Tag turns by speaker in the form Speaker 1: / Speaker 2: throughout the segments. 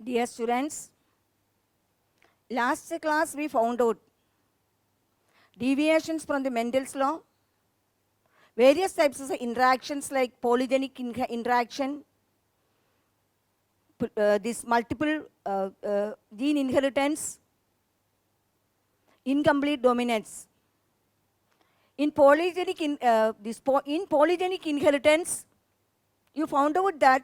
Speaker 1: Dear students, last class we found out deviations from the Mendel's law, various types of interactions like polygenic interaction, this multiple gene inheritance, incomplete dominance. In polygenic inheritance, you found out that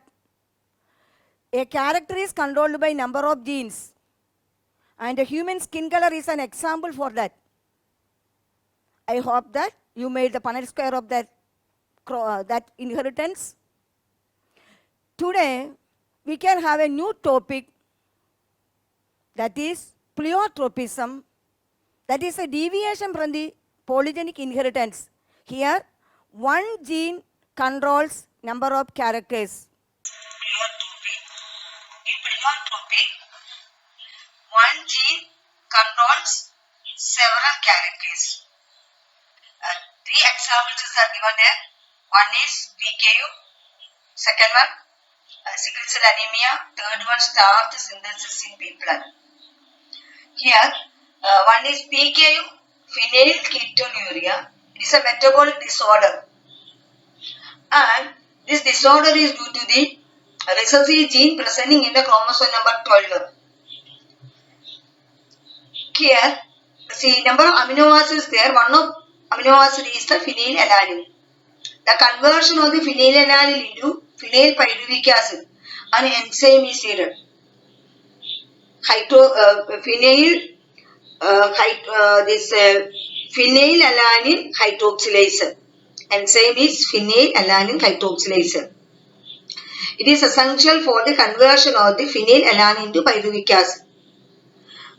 Speaker 1: a character is controlled by number of genes, and a human skin color is an example for that. I hope that you made the Punnett square of that inheritance. Today, we can have a new topic, that is pleiotropism, that is a deviation from the polygenic inheritance. Here, one gene controls number of characters.
Speaker 2: In pleiotropy, one gene controls several characters. Three examples are given there. One is PKU, second one sickle cell anemia, third one starch synthesis in pea blood. Here, one is PKU, phenylketonuria. It is a metabolic disorder, and this disorder is due to the recessive gene presenting in the chromosome number 12. Here, see number of amino acids there. One of amino acid is the phenylalanine. The conversion of the phenylalanine into phenylpyruvic acid, an enzyme is needed. Phenylalanine hydroxylase. Enzyme is phenylalanine hydroxylase. It is essential for the conversion of the phenylalanine into pyruvic acid.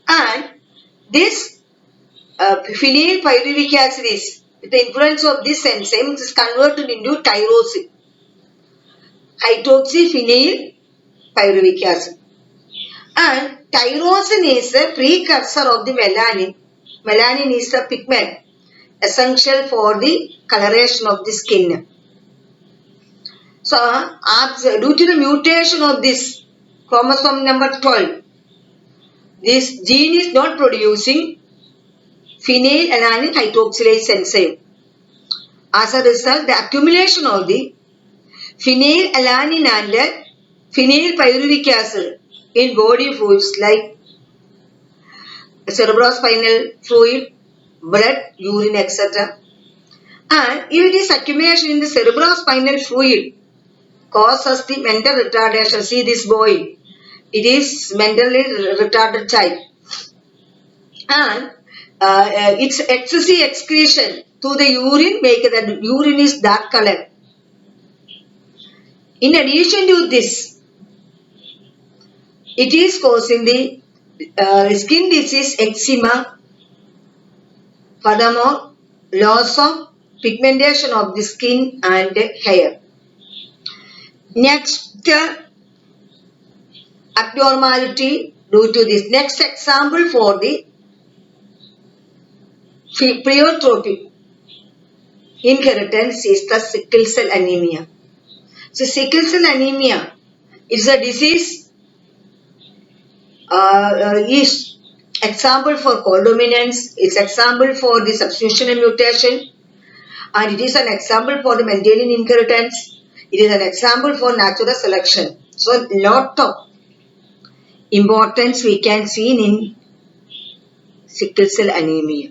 Speaker 2: And this phenylpyruvic acid is, with the influence of this enzyme, is converted into tyrosine, hydroxyphenylpyruvic acid. And tyrosine is a precursor of the melanin. Melanin is a pigment essential for the coloration of the skin. So, due to the mutation of this chromosome number 12, this gene is not producing phenylalanine hydroxylase enzyme. As a result, the accumulation of the phenylalanine and phenylpyruvic acid in body fluids like cerebrospinal fluid, blood, urine, etc. And if it is accumulation in the cerebrospinal fluid, causes the mental retardation. See this boy, it is mentally retarded child, and its excessive excretion to the urine make the urine is dark color. In addition to this, it is causing the skin disease, eczema, furthermore loss of pigmentation of the skin and hair. Next abnormality due to this. Next example for the pleiotropic inheritance is the sickle cell anemia. So sickle cell anemia is a disease, is example for codominance, it's example for the substitutional mutation, and it is an example for the Mendelian inheritance. It is an example for natural selection. So, lot of importance we can see in sickle cell anemia.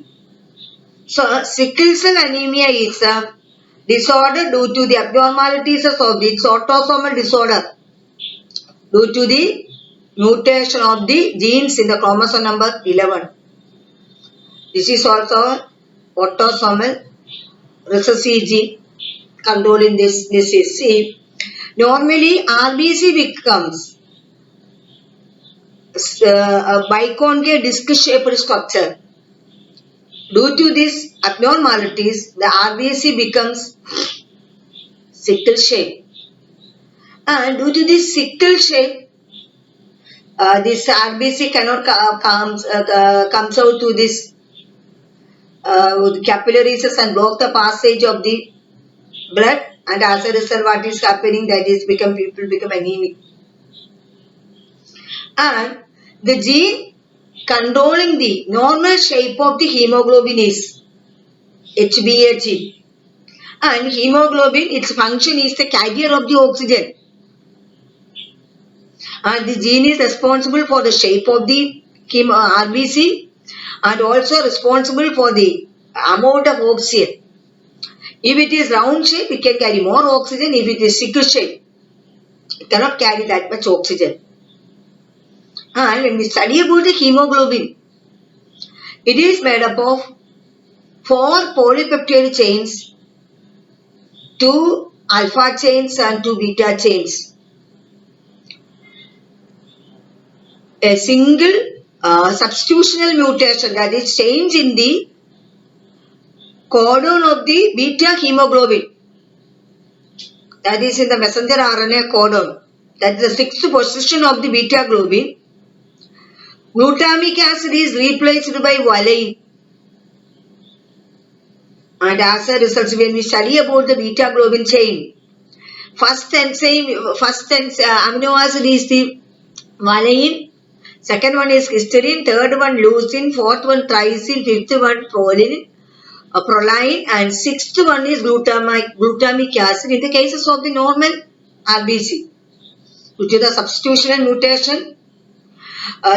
Speaker 2: So, sickle cell anemia is a disorder due to the abnormalities of its autosomal disorder due to the mutation of the genes in the chromosome number 11. This is also autosomal recessive gene controlling this disease. See, normally RBC becomes a biconcave disc-shaped structure. Due to these abnormalities, the RBC becomes sickle shape. And due to this sickle shape, this RBC cannot comes out to this capillaries and block the passage of the blood, and as a result what is happening, that is people become anemic. And the gene controlling the normal shape of the hemoglobin is HbA gene. And hemoglobin, its function is the carrier of the oxygen. And the gene is responsible for the shape of the RBC and also responsible for the amount of oxygen. If it is round shape, it can carry more oxygen. If it is sickle shape, it cannot carry that much oxygen. And when we study about the hemoglobin, it is made up of 4 polypeptide chains, 2 alpha chains and 2 beta chains. A single substitutional mutation, that is change in the codon of the beta hemoglobin, that is in the messenger RNA codon, that is the 6th position of the beta globin. Glutamic acid is replaced by valine. And as a result, when we study about the beta globin chain, first amino acid is the valine, second one is histidine, third one leucine, fourth one trypsin, fifth one proline, and sixth one is glutamic acid in the cases of the normal RBC. Due to the substitutional mutation,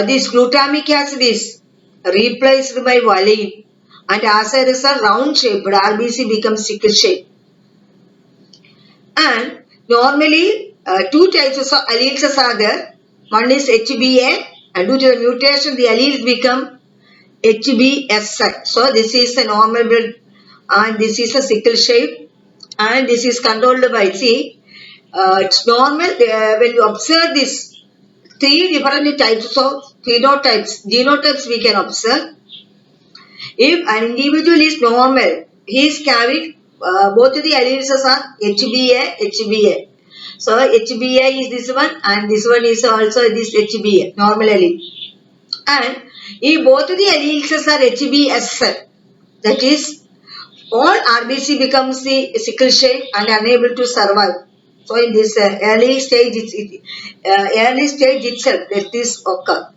Speaker 2: this glutamic acid is replaced by valine, and as a result, round shaped RBC becomes sickle shape. And normally, 2 types of alleles are there. One is HbA, and due to the mutation, the alleles become HbS. So this is a normal blood, and this is a sickle shape, and this is controlled by, see, it's normal. When you observe this 3 different types of genotypes we can observe. If an individual is normal, he is carrying both the alleles are HbA. So HbA is this one, and this one is also this HbA, normal allele. And if both the alleles are HbS, that is, all RBC becomes the sickle shape and unable to survive. So in this early stage itself, that is occur.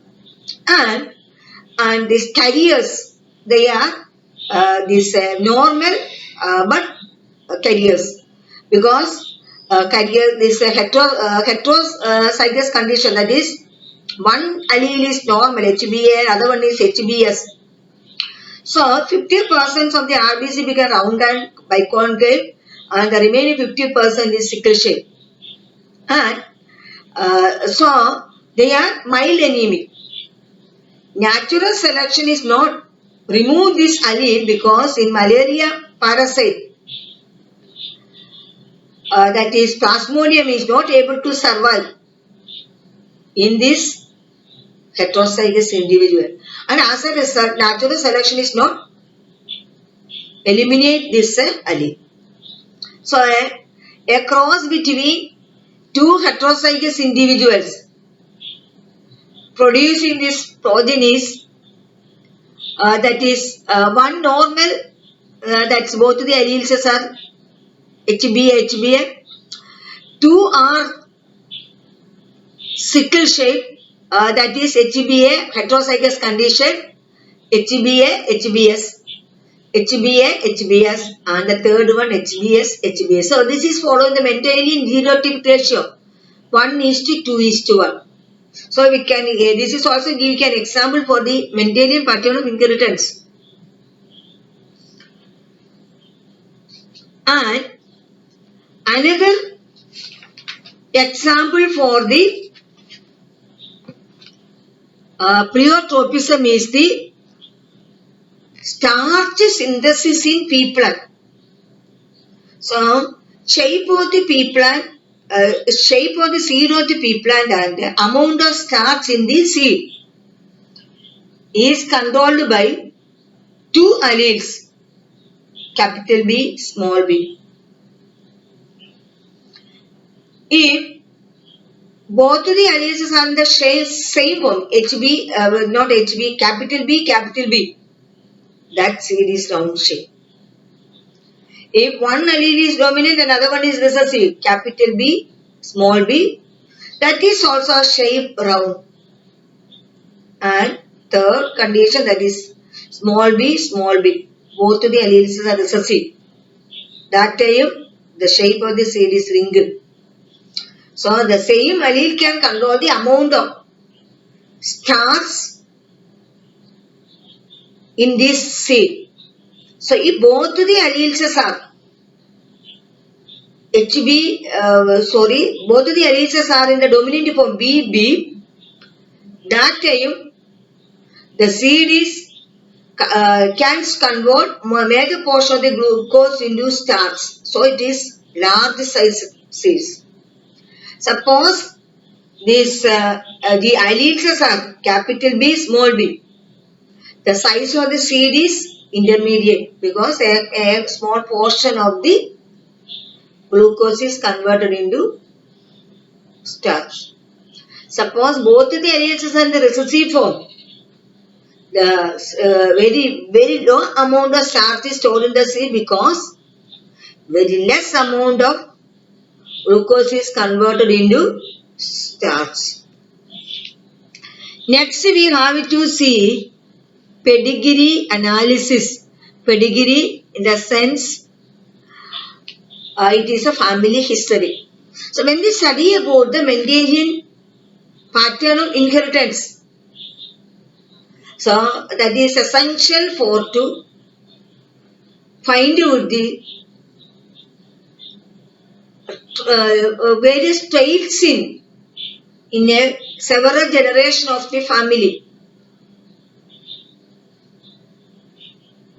Speaker 2: And these carriers, they are normal but carriers, because carrier, this heterozygous condition, that is, one allele is normal HbA, other one is HbS. So 50% of the RBC become round and biconcave, and the remaining 50% is sickle shape. And so they are mild anemic. Natural selection is not remove this allele, because in malaria parasite, that is Plasmodium, is not able to survive in this heterozygous individual. And as a result, natural selection is not eliminate this allele. So a cross between 2 heterozygous individuals producing this progenies, that is one normal, that's both the alleles are HbA. 2 are sickle shape, that is HbA, heterozygous condition, HbA, HbS, and the third one HbS. So this is following the Mendelian genotypic ratio, 1:2:1. So we can, this is also give an example for the Mendelian pattern of inheritance. And another example for the pleiotropism is the starch synthesis in pea plant. So shape of the pea plant, shape of the seed of the pea plant and the amount of starch in the seed is controlled by 2 alleles, capital B, small b. If both the alleles are in the same form, not HB, capital B, that seed is round shape. If one allele is dominant and another one is recessive, capital B, small b, that is also shape round. And third condition, that is small b, both of the alleles are recessive. That time the shape of the seed is ringed. So the same allele can control the amount of stars in this seed. So if both the alleles are both the alleles are in the dominant form BB, that time the seed is can convert major portion of the glucose into starch. So it is large size seeds. Suppose the alleles are capital B, small b. The size of the seed is intermediate because a small portion of the glucose is converted into starch. Suppose both the alleles are in the recessive form, the very low amount of starch is stored in the seed because very less amount of glucose is converted into starch. Next we have to see pedigree analysis. Pedigree in the sense it is a family history. So when we study about the Mendelian pattern of inheritance, so that is essential for to find out the various traits in a several generation of the family.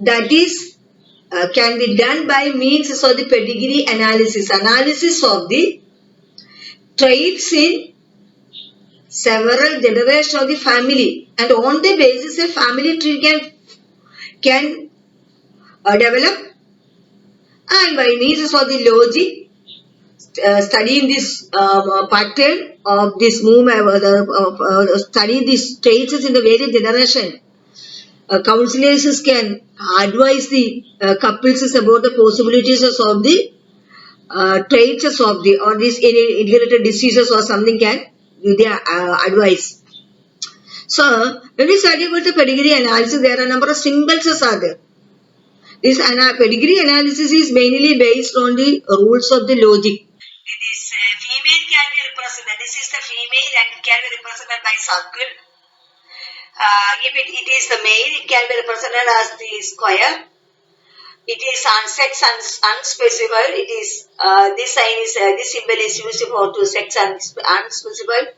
Speaker 2: That is can be done by means of the pedigree analysis. Analysis of the traits in several generations of the family, and on the basis a family tree can develop, and by means of the logic studying this pattern of this movement, study these traits in the various generation. Counselors can advise the couples about the possibilities of the traits of the or these inherited diseases or something can give their advice. So when we study about the pedigree analysis, there are a number of symbols are there. This pedigree analysis is mainly based on the rules of the logic. This female can be represented. This is the female and it can be represented by circle. If it is the male, it can be represented as the square. It is sex unspecified. It is this sign is this symbol is used for to sex unspecified.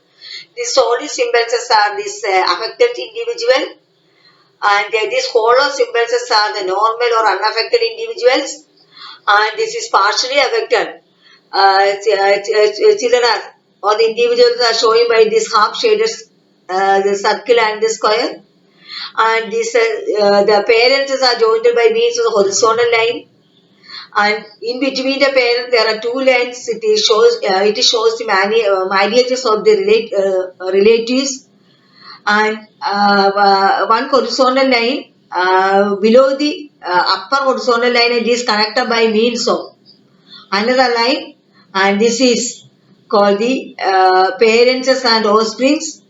Speaker 2: These solid symbols are this affected individual, and these hollow symbols are the normal or unaffected individuals, and this is partially affected. Children are, or the individuals are showing by this half shaded the circle and the square, and this the parents are joined by means of the horizontal line, and in between the parents there are two lines. It shows the marriages of the relatives, and one horizontal line below the upper horizontal line, and is connected by means of another line, and this is called the parents and offsprings,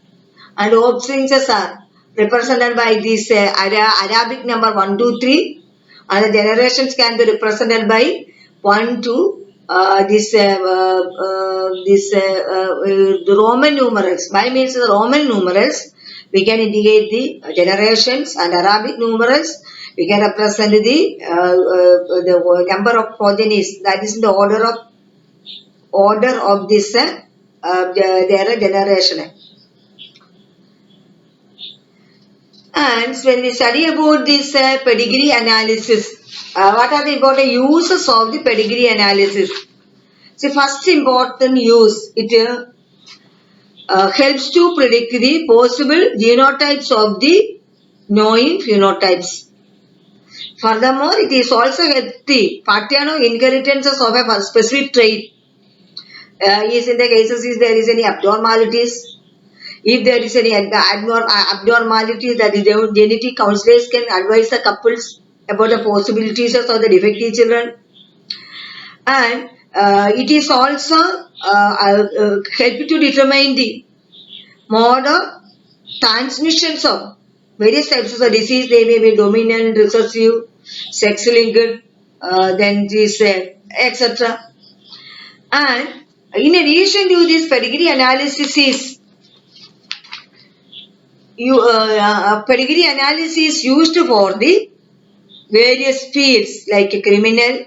Speaker 2: and offsprings are represented by this Arabic number 1, 2, 3, and the generations can be represented by 1 to the Roman numerals. By means of the Roman numerals, we can indicate the generations, and Arabic numerals we can represent the number of progenies, that is in the order of this their generation. And when we study about this pedigree analysis, what are the important uses of the pedigree analysis? So first important use, it helps to predict the possible genotypes of the known phenotypes. Furthermore, it is also helps the pattern of inheritances of a specific trait. Is in the cases if there is any abnormalities. If there is any abnormality, that is genetic counselors can advise the couples about the possibilities of the defective children. And it is also help to determine the mode of transmissions of various types of the disease. They may be dominant, recessive, sex-linked, then this, etc. And in addition to this, pedigree analysis is pedigree analysis used for the various fields like criminal,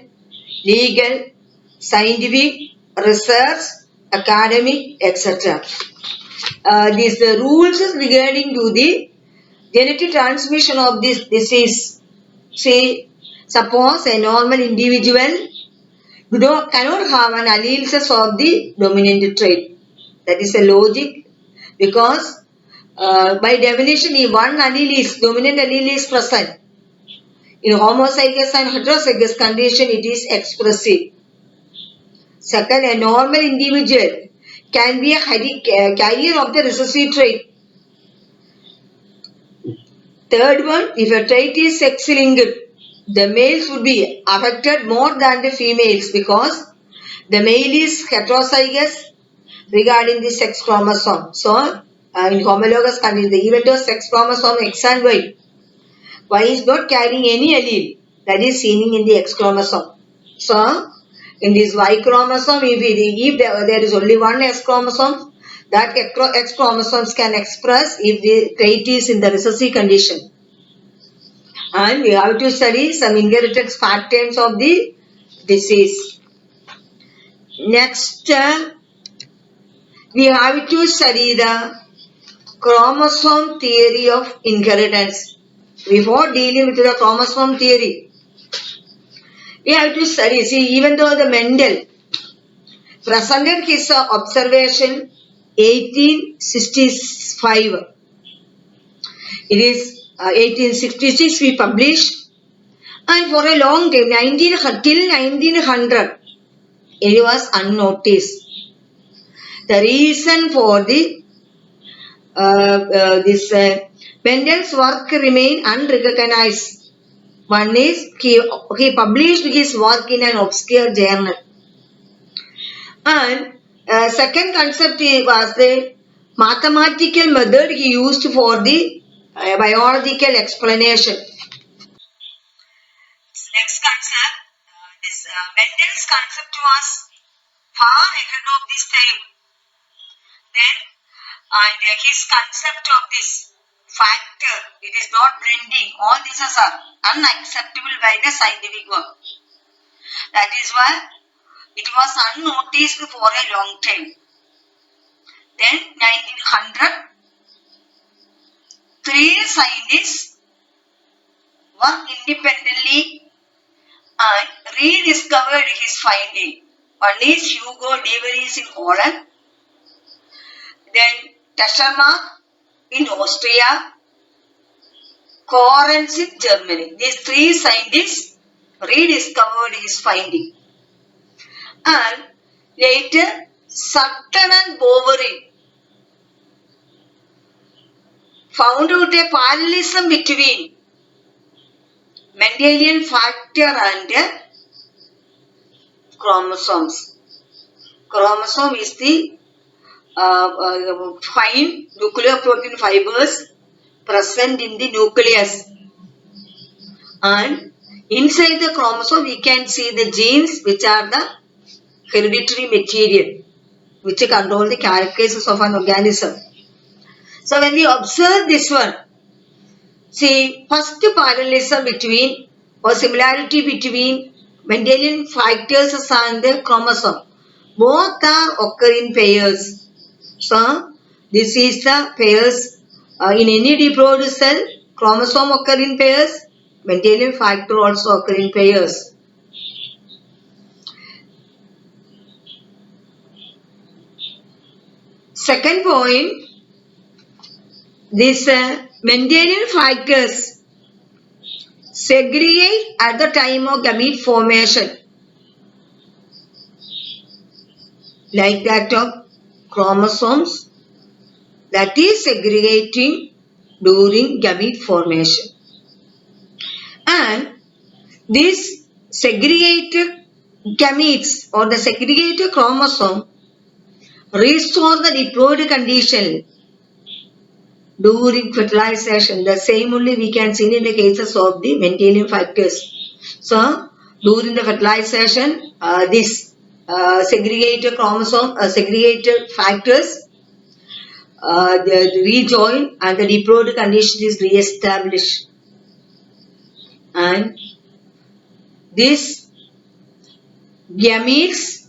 Speaker 2: legal, scientific, research, academic, etc. These rules regarding to the genetic transmission of this disease. Say, suppose a normal individual cannot have an alleles of the dominant trait. That is a logic, because by definition, if one dominant allele is present, in homozygous and heterozygous condition, it is expressive. Second, a normal individual can be a carrier of the recessive trait. Third one, if a trait is sex-linked, the males would be affected more than the females because the male is heterozygous regarding the sex chromosome. So, in homologous condition, even though sex chromosome X and Y is not carrying any allele that is seen in the X chromosome. So, in this Y chromosome, if there is only one X chromosome, that X chromosomes can express if the trait is in the recessive condition. And we have to study some inheritance patterns of the disease. Next, we have to study the chromosome theory of inheritance. Before dealing with the chromosome theory, we have to study. See, even though the Mendel presented his observation 1865, it is 1866 we published, and for a long time, till 1900, it was unnoticed. The reason for the Mendel's work remain unrecognized. One is he published his work in an obscure journal, and second concept was the mathematical method he used for the biological explanation. Next concept, this Mendel's concept was far ahead of this time. Then, and his concept of this factor, it is not blending. All these are unacceptable by the scientific work. That is why it was unnoticed for a long time. Then 1900, three scientists worked independently and rediscovered his finding. One is Hugo de Vries in Holland, then Teschermark in Austria, Correns in Germany. These three scientists rediscovered his finding. And later, Sutton and Boveri found out a parallelism between Mendelian factor and chromosomes. Chromosome is the fine nucleoprotein fibers present in the nucleus, and inside the chromosome we can see the genes, which are the hereditary material which control the characteristics of an organism. So when we observe this one, see, first parallelism between or similarity between Mendelian factors and the chromosome, both are occur in pairs. So this is the pairs in any reproduced cell. Chromosome occur in pairs, Mendelian factor also occur in pairs. Second point, these Mendelian factors segregate at the time of gamete formation, like that of chromosomes, that is segregating during gamete formation. And these segregated gametes or the segregated chromosome restore the diploid condition during fertilization. The same only we can see in the cases of the Mendelian factors. So, during the fertilization, this segregated chromosome, segregated factors, they rejoin and the reproductive condition is re-established. And these gametes,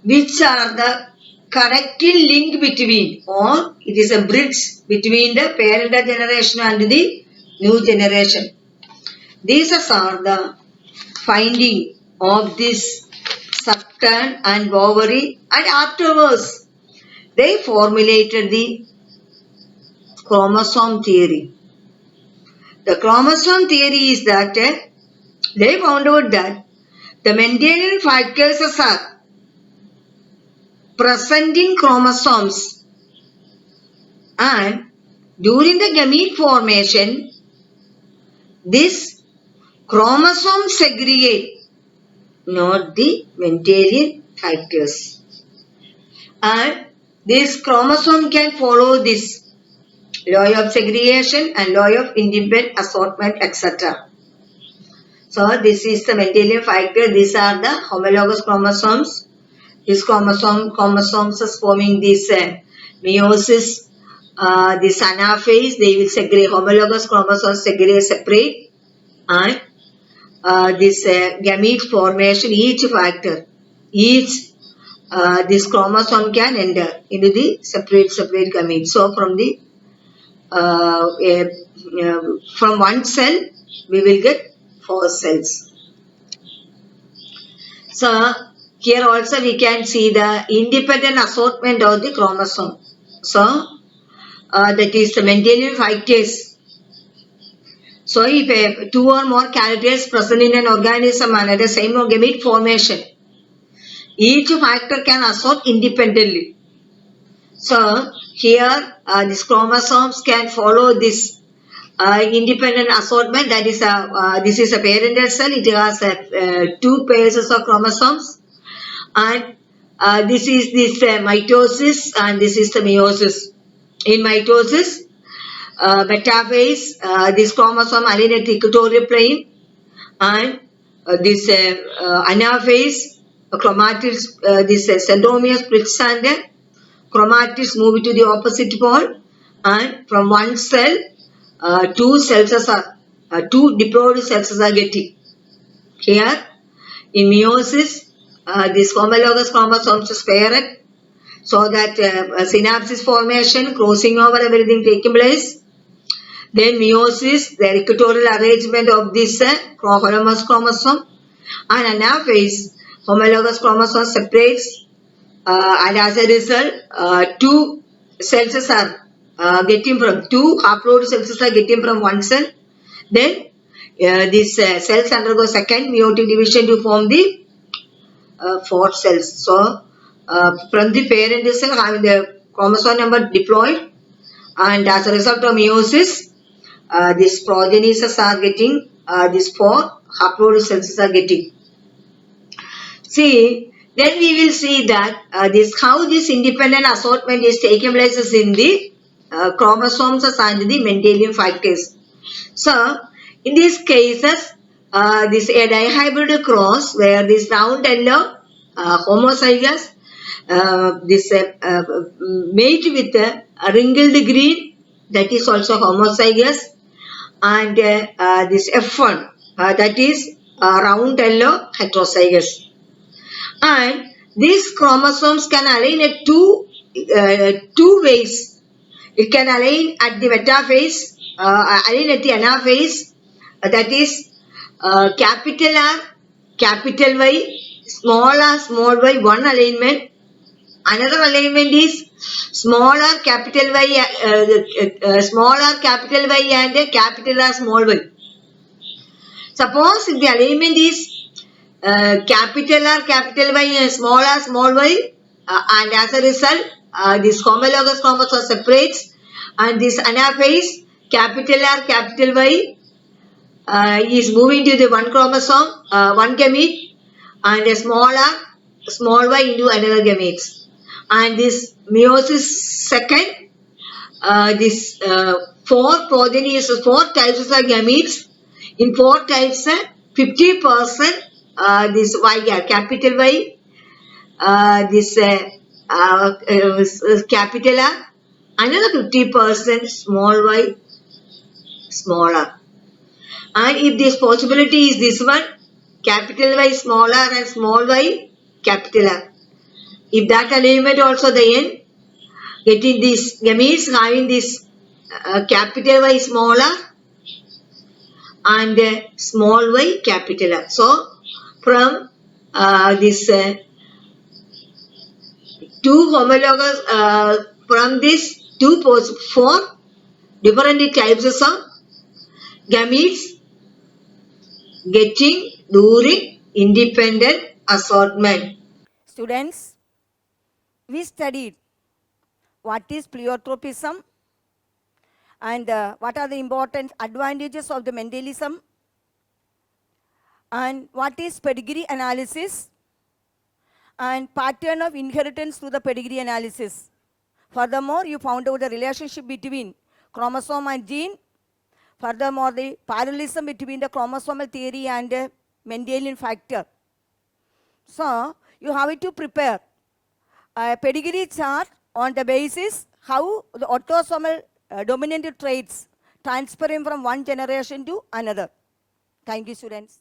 Speaker 2: which are the connecting link between, or it is a bridge between the parental generation and the new generation. These are the finding of this Sutton and Boveri, and afterwards they formulated the chromosome theory. The chromosome theory is that they found out that the Mendelian factors are present in chromosomes, and during the gamete formation, this chromosome segregate, not the Mendelian factors. And this chromosome can follow this law of segregation and law of independent assortment, etc. So this is the Mendelian factor. These are the homologous chromosomes. These chromosomes is forming this meiosis, this anaphase. They will segregate, homologous chromosomes segregate separate, and this gamete formation, each factor, this chromosome can enter into the separate gamete. So from one cell we will get 4 cells. So here also we can see the independent assortment of the chromosome. So that is the Mendelian factors. So if 2 or more characters present in an organism and at the same gamete formation, each factor can assort independently. So here these chromosomes can follow this independent assortment. That is this is a parental cell. It has 2 pairs of chromosomes, and this is this mitosis, and this is the meiosis. In mitosis, metaphase, this chromosome align at the equatorial plane, and this anaphase, chromatids, this centromere splits and chromatids move to the opposite pole, and from one cell, 2 cells are 2 diploid cells are getting. Here in meiosis, this homologous chromosomes is paired, so that synapses formation, crossing over, everything taking place. Then meiosis, the equatorial arrangement of this homologous chromosome, and anaphase, homologous chromosome separates, and as a result, 2 cells are getting from 2 haploid cells are getting from one cell. Then these cells undergo second meiotic division to form the 4 cells. So from the parent cell having the chromosome number diploid, and as a result of meiosis, these progenitors are getting, these 4 haploid cells are getting. See, then we will see that how this independent assortment is taking place in the chromosomes and the Mendelian factors. So, in these cases, this a dihybrid cross where this round yellow homozygous, this mate with a wrinkled green, that is also homozygous, and this F1, that is round yellow heterozygous. And these chromosomes can align at two ways. It can align at the metaphase, align at the anaphase, that is capital R, capital Y, small r, small y, one alignment. Another alignment is small r, capital Y, small r, capital Y, and capital R, small y. Suppose if the alignment is capital R, capital Y, small r, small y, and as a result, this homologous chromosome separates, and this anaphase, capital R, capital Y, is moving to the one chromosome, one gamete, and a small r, small y into another gamete. And this meiosis second, this four progenies, four types of gametes. In four types, 50% this Y, capital Y, this capital R, another 50% small y, small r. And if this possibility is this one, capital Y, small r and small y, capital R. If that alignment also the end, getting these gametes having this capital Y, small r and small y, capital R. So, from this two homologous, from this four different types of gametes getting during independent assortment.
Speaker 1: Students, we studied what is pleiotropism and what are the important advantages of the Mendelism and what is pedigree analysis and pattern of inheritance through the pedigree analysis. Furthermore, you found out the relationship between chromosome and gene. Furthermore, the parallelism between the chromosomal theory and Mendelian factor. So, you have to prepare a pedigree chart on the basis how the autosomal dominant traits transferring from one generation to another. Thank you, students.